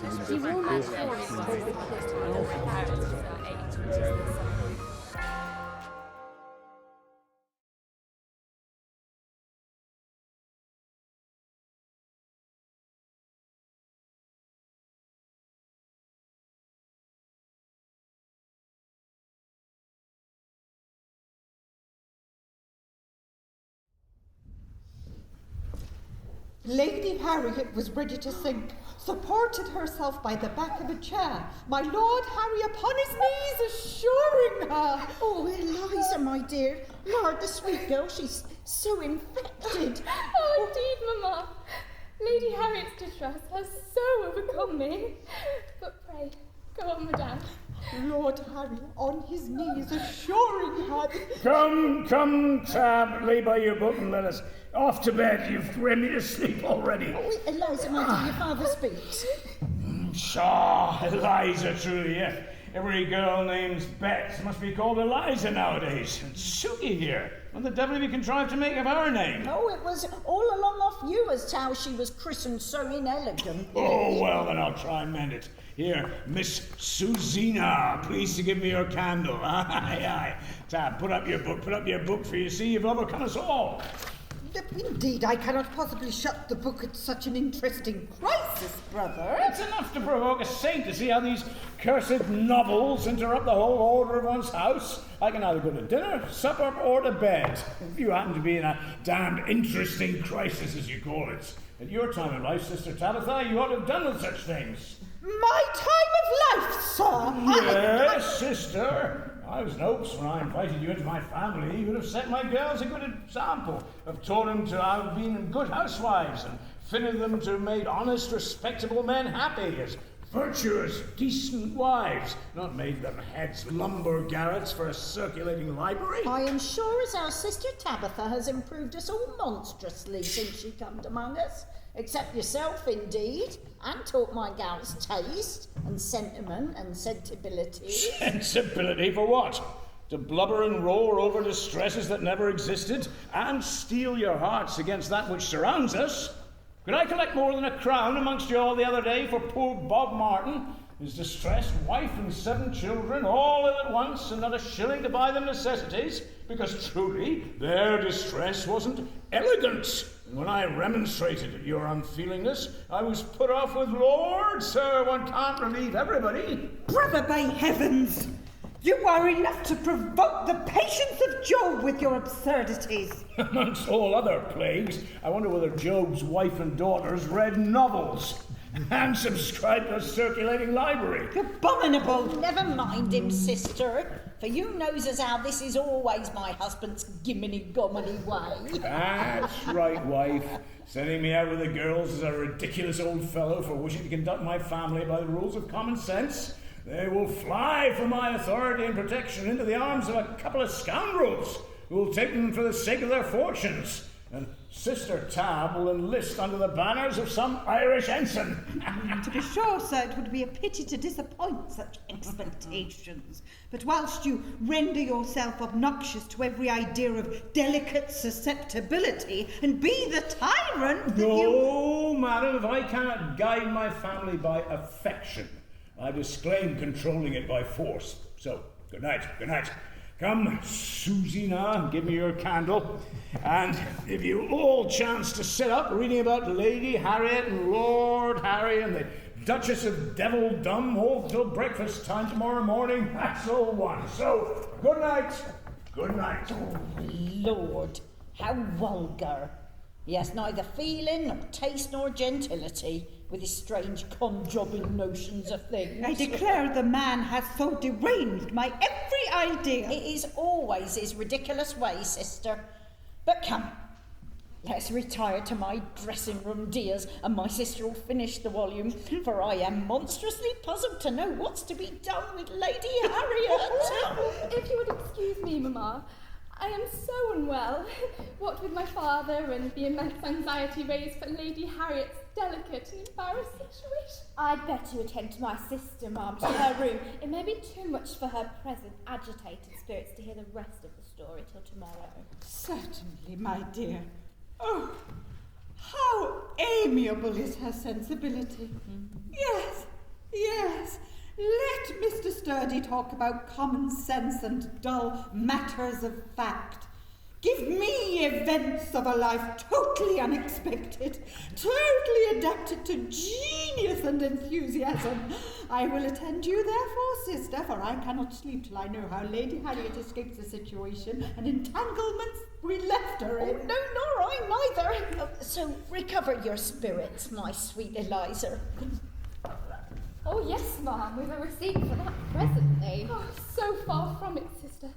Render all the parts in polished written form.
You will not surely suppose this time of parents are 8. Lady Harriet was ready to sink, supported herself by the back of a chair, my Lord Harry upon his knees assuring her. Oh, Eliza, my dear. Lord, the sweet girl, she's so infected. Oh, indeed, Mamma. Lady Harriet's distress has so overcome me. But pray, go on, Madame. Lord Harry on his knees assuring her that... Come, Tab, lay by your book and let us off to bed. You've read me to sleep already. Oh, Eliza, my dear, your father speaks. Pshaw, Eliza, truly, yeah. Every girl named Bet must be called Eliza nowadays. And Suki here. What the devil have you contrived to make of her name? Oh, it was all along off you as to how she was christened so inelegant. Oh, well, then I'll try and mend it. Here, Miss Susina, please to give me your candle. Aye. Tab, put up your book, for you see you've overcome us all. Indeed, I cannot possibly shut the book at such an interesting crisis, brother. It's enough to provoke a saint to see how these cursed novels interrupt the whole order of one's house. I can either go to dinner, supper, or to bed. If you happen to be in a damned interesting crisis, as you call it. At your time of life, Sister Tabitha, you ought to have done with such things. My time of life, sir? Yes, sister. I was in hopes when I invited you into my family, you would have set my girls a good example, have taught them to have been good housewives and fitted them to make honest, respectable men happy as virtuous, decent wives, not made them heads lumber garrets for a circulating library. I am sure as our sister Tabitha has improved us all monstrously since she come among us. Except yourself, indeed, and taught my gals taste and sentiment and sensibility. Sensibility for what? To blubber and roar over distresses that never existed, and steel your hearts against that which surrounds us? Could I collect more than a crown amongst you all the other day for poor Bob Martin, his distressed wife and 7 children, all ill at once, and not a shilling to buy them necessities, because truly their distress wasn't elegant. And when I remonstrated at your unfeelingness, I was put off with, Lord, sir, one can't relieve everybody. Brother, by heavens! You are enough to provoke the patience of Job with your absurdities. Amongst all other plagues, I wonder whether Job's wife and daughters read novels and subscribed to a circulating library. Abominable! Never mind him, sister, for you knows as how this is always my husband's gimminy-gomminy way. That's right, wife. Sending me out with the girls is a ridiculous old fellow for wishing to conduct my family by the rules of common sense. They will fly for my authority and protection into the arms of a couple of scoundrels who will take them for the sake of their fortunes. And Sister Tab will enlist under the banners of some Irish ensign. To be sure, sir, it would be a pity to disappoint such expectations. But whilst you render yourself obnoxious to every idea of delicate susceptibility and be the tyrant that No, madam, if I cannot guide my family by affection, I disclaim controlling it by force. So, good night. Come, Susina, give me your candle. And if you all chance to sit up reading about Lady Harriet and Lord Harry and the Duchess of Devildom all till breakfast time tomorrow morning, that's all one. So, good night. Oh, Lord, how vulgar. He has neither feeling, nor taste, nor gentility, with his strange conjobbing notions of things. I declare the man has so deranged my every idea. It is always his ridiculous way, sister. But come, let's retire to my dressing-room, dears, and my sister will finish the volume, for I am monstrously puzzled to know what's to be done with Lady Harriet. If you would excuse me, Mamma, I am so unwell, what with my father and the immense anxiety raised for Lady Harriet's delicate and embarrassed situation. I'd better attend to my sister, Ma'am, to her room. It may be too much for her present agitated spirits to hear the rest of the story till tomorrow. Certainly, my dear. Oh, how amiable is her sensibility. Yes, Yes, let Mr. Sturdy talk about common sense and dull matters of fact. Give me events of a life totally unexpected, totally adapted to genius and enthusiasm. I will attend you therefore, sister, for I cannot sleep till I know how Lady Harriet escapes the situation and entanglements we left her in. Oh, no, nor I neither. So recover your spirits, my sweet Eliza. Oh, yes, ma'am, we've a receipt for that presently. Oh, so far from it, sister,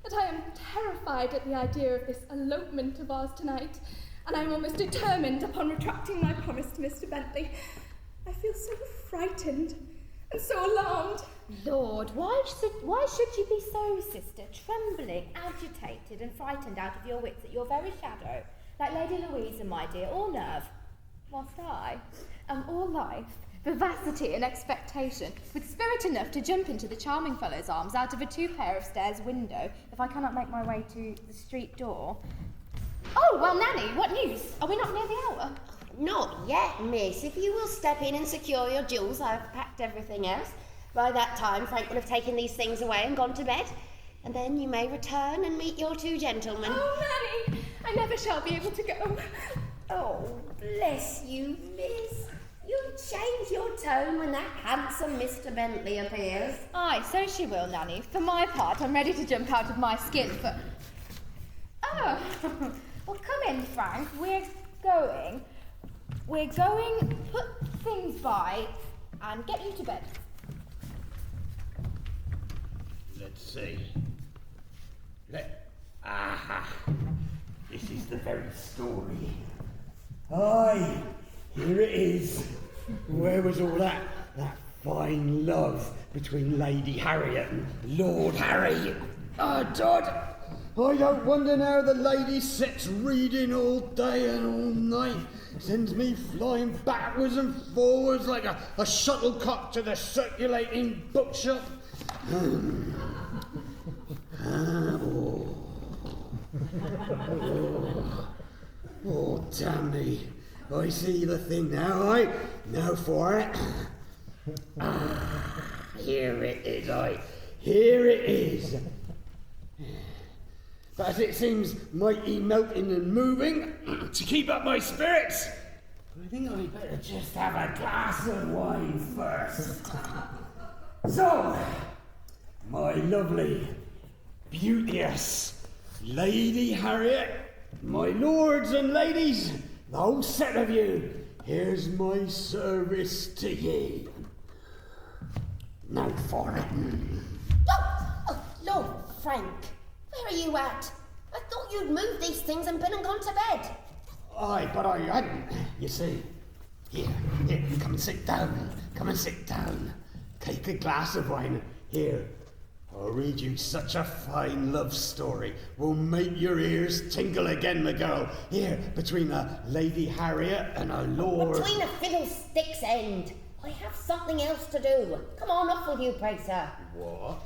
that I am terrified at the idea of this elopement of ours tonight, and I am almost determined upon retracting my promise to Mr. Bentley. I feel so frightened and so alarmed. Lord, why should you be so, sister, trembling, agitated and frightened out of your wits at your very shadow, like Lady Louisa, my dear, all nerve, whilst I am all life, vivacity and expectation, with spirit enough to jump into the charming fellow's arms out of a 2 pair of stairs window if I cannot make my way to the street door. Oh, well, Nanny, what news? Are we not near the hour? Not yet, miss. If you will step in and secure your jewels, I've packed everything else. By that time, Frank will have taken these things away and gone to bed. And then you may return and meet your 2 gentlemen. Oh, Nanny, I never shall be able to go. Oh, bless you, miss. You'll change your tone when that handsome Mr. Bentley appears. Aye, so she will, Nanny. For my part, I'm ready to jump out of my skin for... Oh, well, come in, Frank. We're going, put things by, and get you to bed. Let's see. Aha! This is the very story. Aye, here it is. Where was all that fine love between Lady Harriet and Lord Harry? Oh, Dod! I don't wonder now the lady sits reading all day and all night, sends me flying backwards and forwards like a shuttlecock to the circulating bookshop. Oh, damn me. I see the thing now, now for it. Here it is, here it is. But as it seems mighty melting and moving, to keep up my spirits, I think I'd better just have a glass of wine first. So, my lovely, beauteous Lady Harriet, my lords and ladies, the whole set of you, here's my service to ye. Now for it. Oh, Lord Frank, where are you at? I thought you'd moved these things and been and gone to bed. Aye, but I hadn't, you see. Here, come and sit down. Come and sit down. Take a glass of wine. Here, I'll read you such a fine love story. Will make your ears tingle again, my girl. Here, between a Lady Harriet and a lord... Between a fiddlestick's end. I have something else to do. Come on, off with you, pray, sir. What?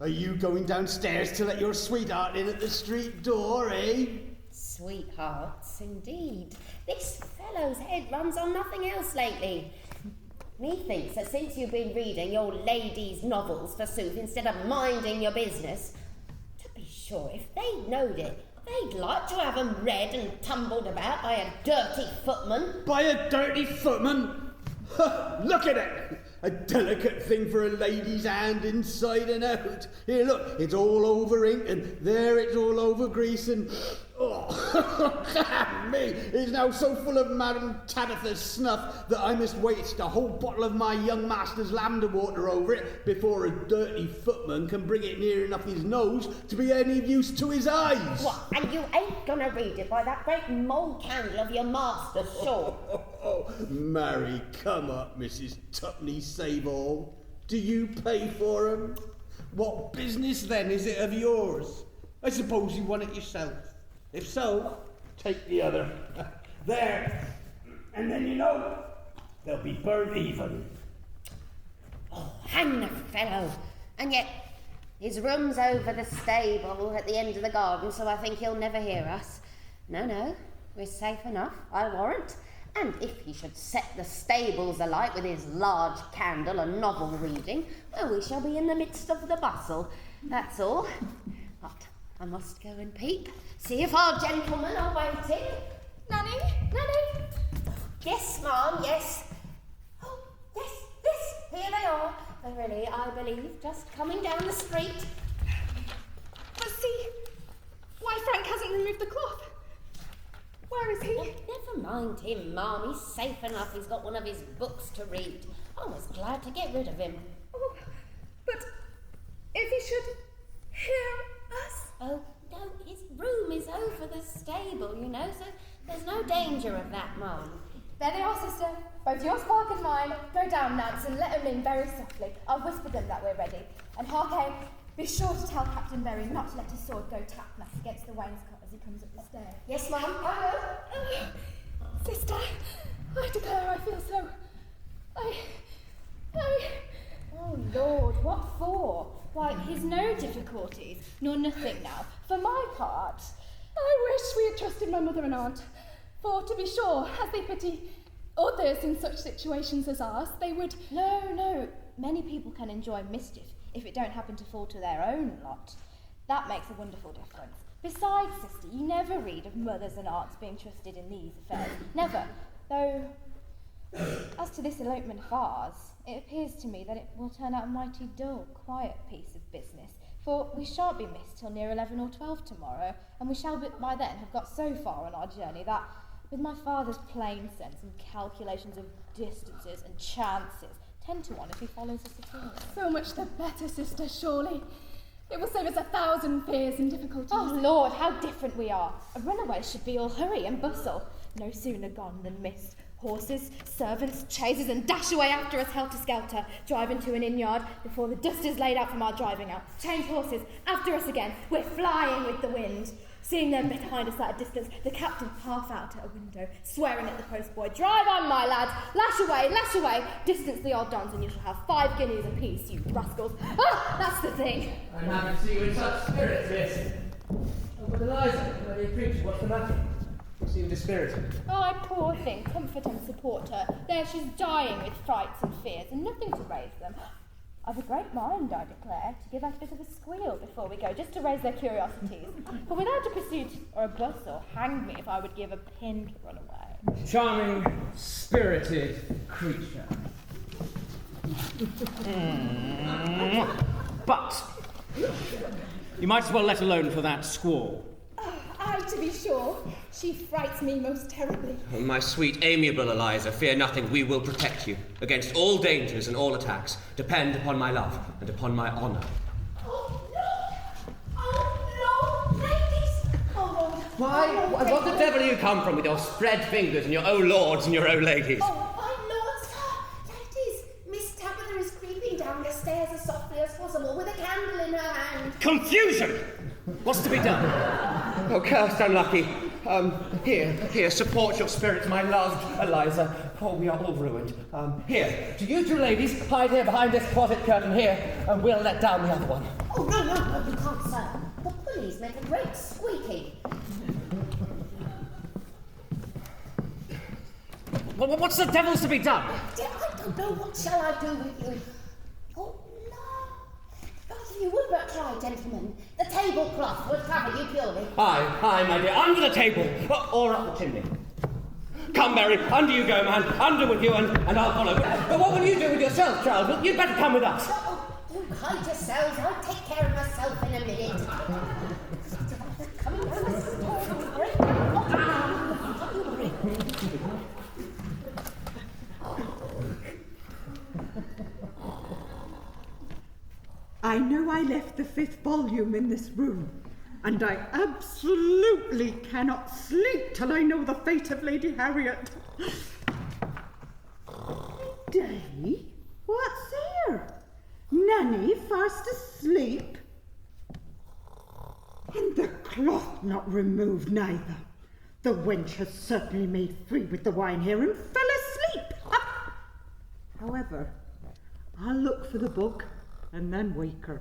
Are you going downstairs to let your sweetheart in at the street door, eh? Sweethearts, indeed. This fellow's head runs on nothing else lately. Methinks that since you've been reading your ladies' novels, forsooth, instead of minding your business, to be sure, if they'd knowed it, they'd like to have 'em read and tumbled about by a dirty footman. By a dirty footman? Look at it! A delicate thing for a lady's hand inside and out. Here, look, it's all over ink, and there it's all over grease, and... Oh, damn me! It's now so full of Madam Tabitha's snuff that I must waste a whole bottle of my young master's lavender water over it before a dirty footman can bring it near enough his nose to be any use to his eyes. What, and you ain't gonna read it by that great mould candle of your master, sure? Marry, come up, Mrs. Tupney Save-All. Do you pay for 'em? What business, then, is it of yours? I suppose you want it yourself. If so, take the other. There. And then, you know, they'll be burnt even. Oh, hang the fellow. And yet, his room's over the stable at the end of the garden, so I think he'll never hear us. No, we're safe enough, I warrant. And if he should set the stables alight with his large candle and novel reading, well, we shall be in the midst of the bustle. That's all. But I must go and peep, see if our gentlemen are waiting. Nanny? Nanny? Yes, ma'am, yes. Oh, yes, here they are. Verily, I believe, just coming down the street. But see, why Frank hasn't removed the cloth. Where is he? Oh, never mind him, ma'am. He's safe enough. He's got one of his books to read. I was glad to get rid of him. Oh, but if he should hear us? Oh, no, his room is over the stable, you know, so there's no danger of that, ma'am. There they are, sister. Both your spark and mine. Go down, Nance, and let them in very softly. I'll whisper them that we're ready. And Harkay, be sure to tell Captain Berry not to let his sword go tap-tap against the wainscot as he comes up the stairs. Yes, ma'am, I will. Sister, I declare I feel so... Oh, Lord, what for? Why, he's no difficulties, nor nothing now. For my part... I wish we had trusted my mother and aunt. For, to be sure, as they pity others in such situations as ours, they would... No, many people can enjoy mischief if it don't happen to fall to their own lot. That makes a wonderful difference. Besides, sister, you never read of mothers and aunts being trusted in these affairs. Never. Though, as to this elopement of ours, it appears to me that it will turn out a mighty dull, quiet piece of business. For we shan't be missed till near 11 or 12 tomorrow, and we shall by then have got so far on our journey that, with my father's plain sense and calculations of distances and chances, 10 to 1 if he follows us at all. So much the better, sister, surely. It will save us 1,000 fears and difficulties. Oh, Lord, how different we are. A runaway should be all hurry and bustle. No sooner gone than missed. Horses, servants, chasers, and dash away after us helter-skelter, drive into an inn-yard before the dust is laid out from our driving out. Change horses, after us again. We're flying with the wind. Seeing them behind us at a distance, the captain half out at a window, swearing at the postboy, "Drive on, my lads! Lash away! Distance the odd dons, and you shall have 5 guineas apiece, you rascals!" Ah, that's the thing! I'm happy to see you in such spirits, miss. Oh, but Eliza, my dear creature, what's the matter? You seem dispirited. Oh, poor thing, comfort and support her. There she's dying with frights and fears, and nothing to raise them. I've a great mind, I declare, to give us a bit of a squeal before we go, just to raise their curiosities. For without a pursuit or a bustle, hang me if I would give a pin to run away. Charming, spirited creature. But you might as well let alone for that squall. Aye, to be sure. She frights me most terribly. Oh, my sweet, amiable Eliza, fear nothing. We will protect you against all dangers and all attacks. Depend upon my love and upon my honour. Oh, Lord, ladies! Oh, Lord. Why? What the devil you come from with your spread fingers and your oh lords and your oh ladies? Oh, my lord, sir! Ladies, Miss Tabitha is creeping down the stairs as softly as possible with a candle in her hand. Confusion! What's to be done? Oh, cursed unlucky. Here, support your spirits, my loved Eliza. Oh, we are all ruined. Here, do you two ladies hide here behind this closet curtain here, and we'll let down the other one. Oh, no, you can't, sir. The pulleys make a great squeaking. What's the devil's to be done? I don't know. What shall I do with you? Oh, no. But if you would but try, gentlemen, the tablecloth would cover you purely. Aye, my dear, under the table, or up the chimney. Come, Mary, under you go, man, under with you, and I'll follow. But what will you do with yourself, child? You'd better come with us. Oh, you hide yourselves. I'll take care of myself in a minute. Coming down the stairs. I know I left the 5th volume in this room, and I absolutely cannot sleep till I know the fate of Lady Harriet. Day? What's here? Nanny fast asleep? And the cloth not removed neither. The wench has certainly made free with the wine here and fell asleep. However, I'll look for the book and then wake her.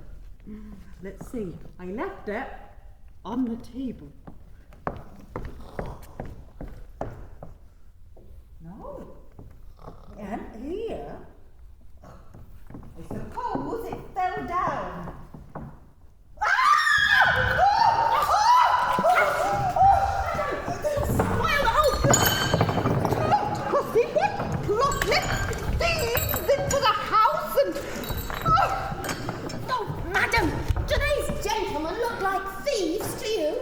Let's see, I left it on the table. thieves into the house and... Oh, madam, do these gentlemen look like thieves to you?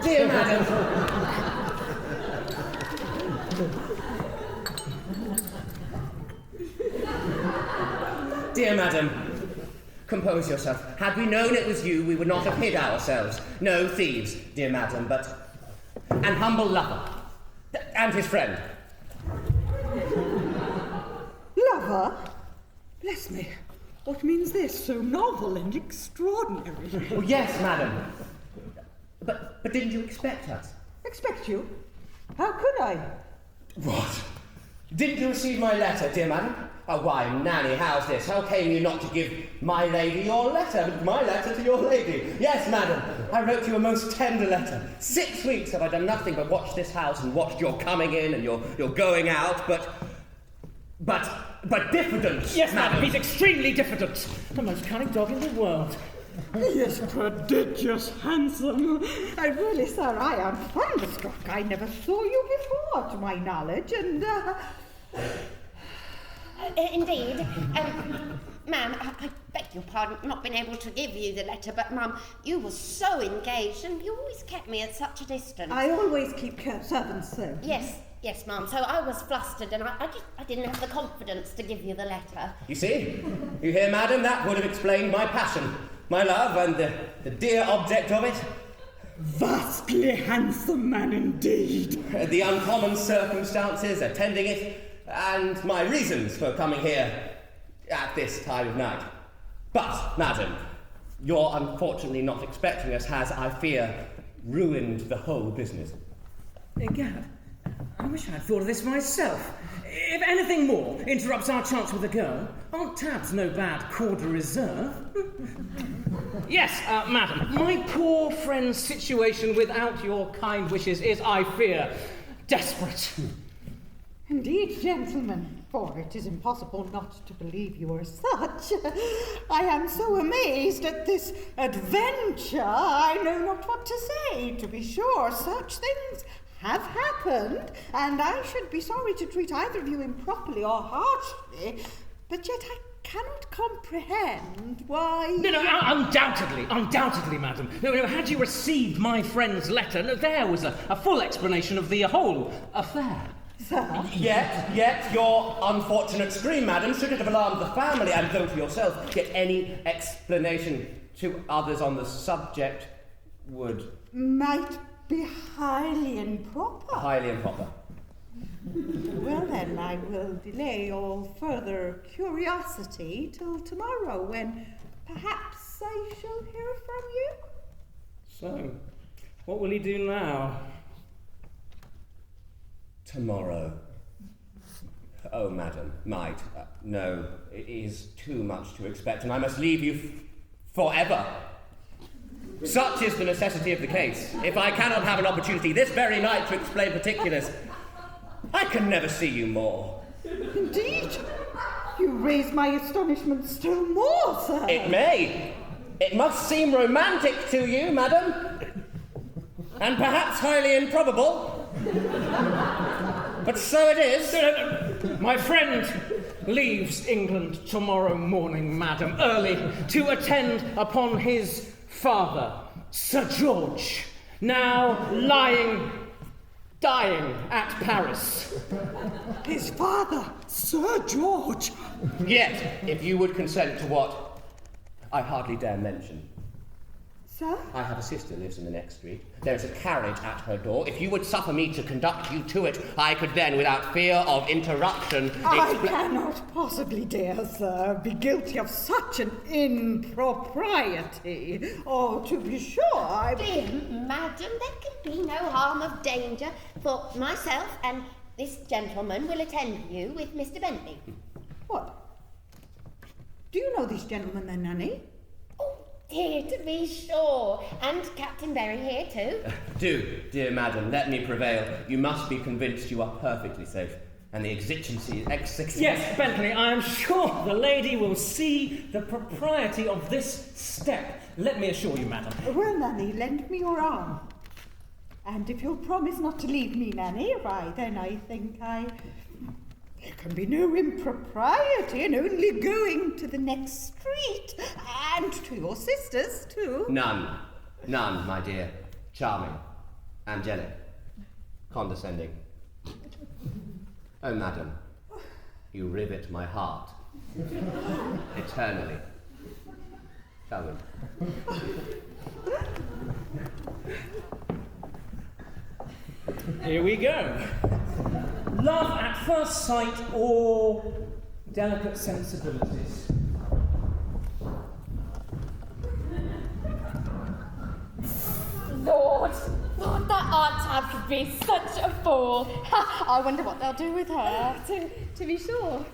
Dear madam. Dear madam, compose yourself. Had we known it was you, we would not have hid ourselves. No thieves, dear madam, but an humble lover. And his friend. Lover? Bless me. What means this? So novel and extraordinary. Oh, yes, madam. But didn't you expect us? Expect you? How could I? What? Didn't you receive my letter, dear madam? Oh, why, Nanny, how's this? How came you not to give my lady your letter? My letter to your lady? Yes, madam, I wrote you a most tender letter. 6 weeks have I done nothing but watch this house and watched your coming in and your going out, but diffident. Yes, madam, he's extremely diffident. The most cunning dog in the world. Yes, prodigious handsome. Really, sir, I am thunderstruck. I never saw you before, to my knowledge, and, Indeed. Ma'am, I beg your pardon for not being able to give you the letter, but, Mum, you were so engaged and you always kept me at such a distance. I always keep servants so. Yes, Mum. So I was flustered and I didn't have the confidence to give you the letter. You see? You hear, madam? That would have explained my passion, my love, and the dear object of it. Vastly handsome man indeed. The uncommon circumstances attending it, and my reasons for coming here at this time of night. But, madam, your unfortunately not expecting us has, I fear, ruined the whole business. Egad, I wish I'd thought of this myself. If anything more interrupts our chance with the girl, Aunt Tab's no bad corps de reserve. Yes, madam, my poor friend's situation without your kind wishes is, I fear, desperate. Indeed, gentlemen, for it is impossible not to believe you are such. I am so amazed at this adventure, I know not what to say. To be sure, such things have happened, and I should be sorry to treat either of you improperly or harshly, but yet I cannot comprehend why... No, undoubtedly, madam. No, had you received my friend's letter, there was a full explanation of the whole affair. Sir? Yet your unfortunate scream, madam, should it have alarmed the family, and though to yourself, yet any explanation to others on the subject would... might be highly improper. Highly improper. Well then, I will delay all further curiosity till tomorrow, when perhaps I shall hear from you. So, what will he do now? Tomorrow. Oh, madam, might. No, it is too much to expect, and I must leave you forever. Such is the necessity of the case. If I cannot have an opportunity this very night to explain particulars, I can never see you more. Indeed? You raise my astonishment still more, sir. It may. It must seem romantic to you, madam, and perhaps highly improbable. But so it is. My friend leaves England tomorrow morning, madam, early, to attend upon his father, Sir George, now dying at Paris. His father, Sir George. Yet, if you would consent to what I hardly dare mention. Sir? I have a sister who lives in the next street. There is a carriage at her door. If you would suffer me to conduct you to it, I could then, without fear of interruption... I cannot possibly, dear sir, be guilty of such an impropriety. Oh, to be sure, Dear madam, there can be no harm of danger, for myself and this gentleman will attend you with Mr. Bentley. What? Do you know this gentleman then, Nanny? Dear, to be sure. And Captain Berry here too. Do, dear madam, let me prevail. You must be convinced you are perfectly safe. And the exigency... Yes, Bentley, I am sure the lady will see the propriety of this step. Let me assure you, madam. Well, Nanny, lend me your arm. And if you'll promise not to leave me, Nanny, why, then I think I There can be no impropriety in only going to the next street, and to your sisters, too. None, my dear. Charming, angelic, condescending. Oh, madam, you rivet my heart. Eternally. Come in. Here we go. Love at first sight or delicate sensibilities? Lord, that Aunt Tab could be such a fool. I wonder what they'll do with her. To be sure,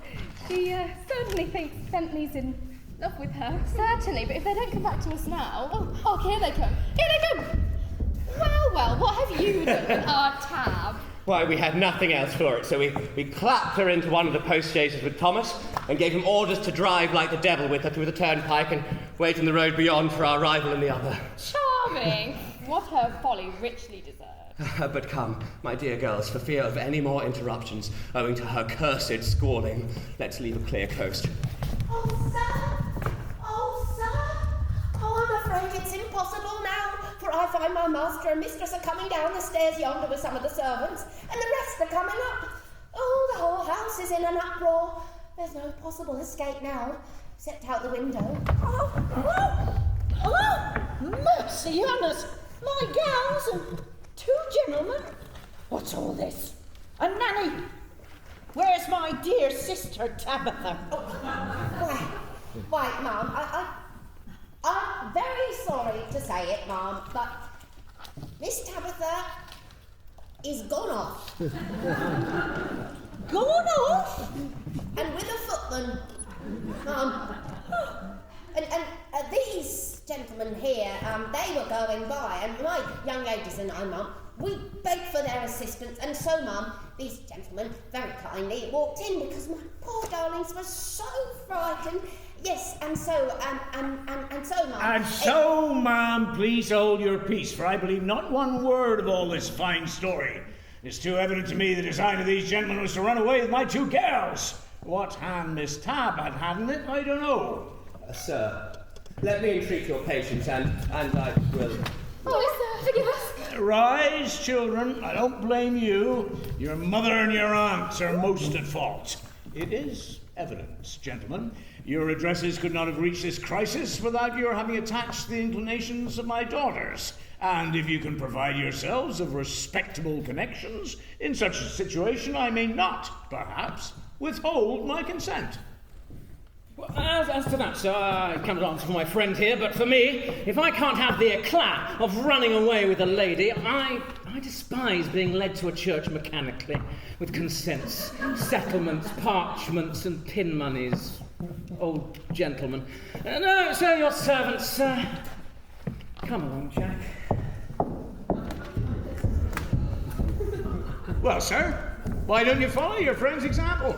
she certainly thinks Bentley's in love with her. Certainly, but if they don't come back to us now... Oh, here they come. Here they come! Well, what have you done with Aunt Tab? Why, we had nothing else for it, so we clapped her into one of the post stations with Thomas and gave him orders to drive like the devil with her through the turnpike and wait on the road beyond for our arrival in the other. Charming! What her folly richly deserved. But come, my dear girls, for fear of any more interruptions owing to her cursed squalling, let's leave a clear coast. Oh, sir! Oh, sir! Oh, I'm afraid it's impossible now, for I find my master and mistress are coming down the stairs yonder with some of the servants, and the rest are coming up. Oh, the whole house is in an uproar. There's no possible escape now, except out the window. Mercy on us! My gowns and 2 gentlemen? What's all this? And Nanny, where's my dear sister Tabitha? Why, Ma'am, I'm very sorry to say it, Ma'am, but Miss Tabitha is gone off. Gone off? And with a footman, Ma'am. And these gentlemen here, they were going by, and my young ladies and I, Mum, we begged for their assistance, and so, Mum, these gentlemen very kindly walked in because my poor darlings were so frightened. Yes, and so, and so, Mum. And so, ma'am, please hold your peace, for I believe not one word of all this fine story. It's too evident to me the design of these gentlemen was to run away with my 2 girls. What hand Miss Tab had in it, I don't know. Sir, let me entreat your patience, and I will... Oh, sir, forgive us. Rise, children. I don't blame you. Your mother and your aunts are most at fault. It is evidence, gentlemen. Your addresses could not have reached this crisis without your having attached the inclinations of my daughters. And if you can provide yourselves of respectable connections, in such a situation I may not, perhaps, withhold my consent. Well, as to that, sir, I cannot answer for my friend here, but for me, if I can't have the eclat of running away with a lady, I despise being led to a church mechanically, with consents, settlements, parchments, and pin monies. Old gentleman. No, sir, your servants, come along, Jack. Well, sir, why don't you follow your friend's example?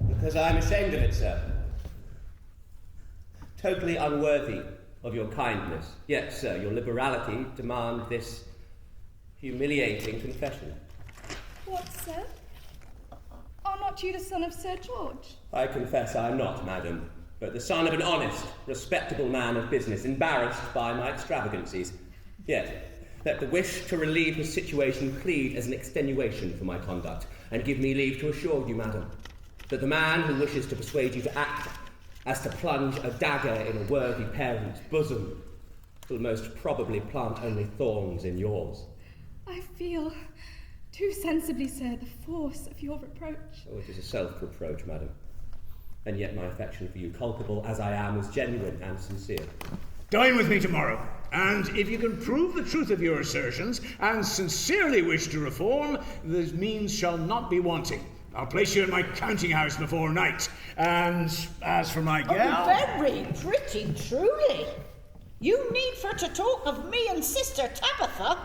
Because I'm ashamed of it, sir. Totally unworthy of your kindness. Yet, sir, your liberality demand this humiliating confession. What, sir? Are not you the son of Sir George? I confess I am not, madam, but the son of an honest, respectable man of business, embarrassed by my extravagancies. Yet, let the wish to relieve his situation plead as an extenuation for my conduct, and give me leave to assure you, madam, that the man who wishes to persuade you to act as to plunge a dagger in a worthy parent's bosom will most probably plant only thorns in yours. I feel too sensibly, sir, the force of your reproach. Oh, it is a self-reproach, madam. And yet my affection for you, culpable as I am, is genuine and sincere. Dine with me tomorrow, and if you can prove the truth of your assertions and sincerely wish to reform, the means shall not be wanting. I'll place you in my counting house before night. And as for my gal... Oh, very pretty, truly. You need for to talk of me and sister Tabitha.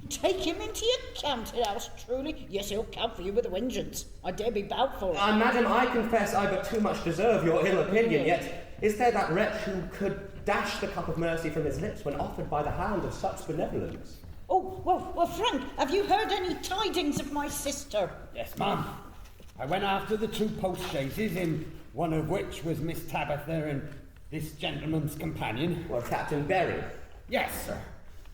Take him into your counting house, truly. Yes, he'll count for you with a vengeance. I dare be vowed for it. Madam, I confess I but too much deserve your ill opinion, yet is there that wretch who could dash the cup of mercy from his lips when offered by the hand of such benevolence? Oh, well, Frank, have you heard any tidings of my sister? Yes, ma'am. I went after the 2 post-chaises, in one of which was Miss Tabitha and this gentleman's companion. Well, Captain Berry. Yes, sir.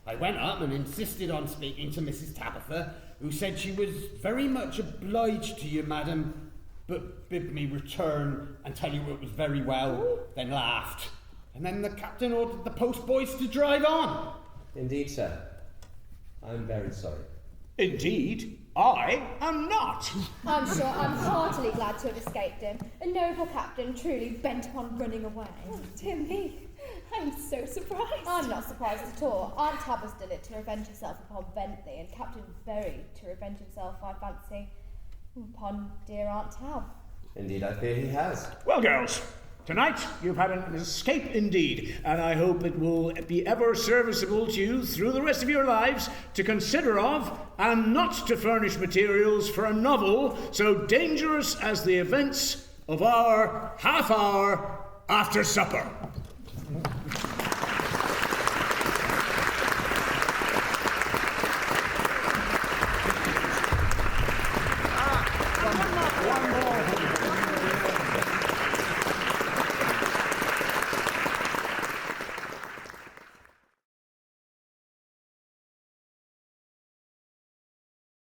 I went up and insisted on speaking to Mrs. Tabitha, who said she was very much obliged to you, madam, but bid me return and tell you it was very well, then laughed. And then the captain ordered the post-boys to drive on. Indeed, sir. I'm very sorry. Indeed, I am not. I'm sure I'm heartily glad to have escaped him. A noble captain truly bent upon running away. Oh, dear me. I'm so surprised. I'm not surprised at all. Aunt Tabitha did it to revenge herself upon Bentley, and Captain Berry to revenge himself, I fancy, upon dear Aunt Tab. Indeed, I fear he has. Well, girls, tonight you've had an escape indeed, and I hope it will be ever serviceable to you through the rest of your lives to consider of and not to furnish materials for a novel so dangerous as the events of our half-hour after supper.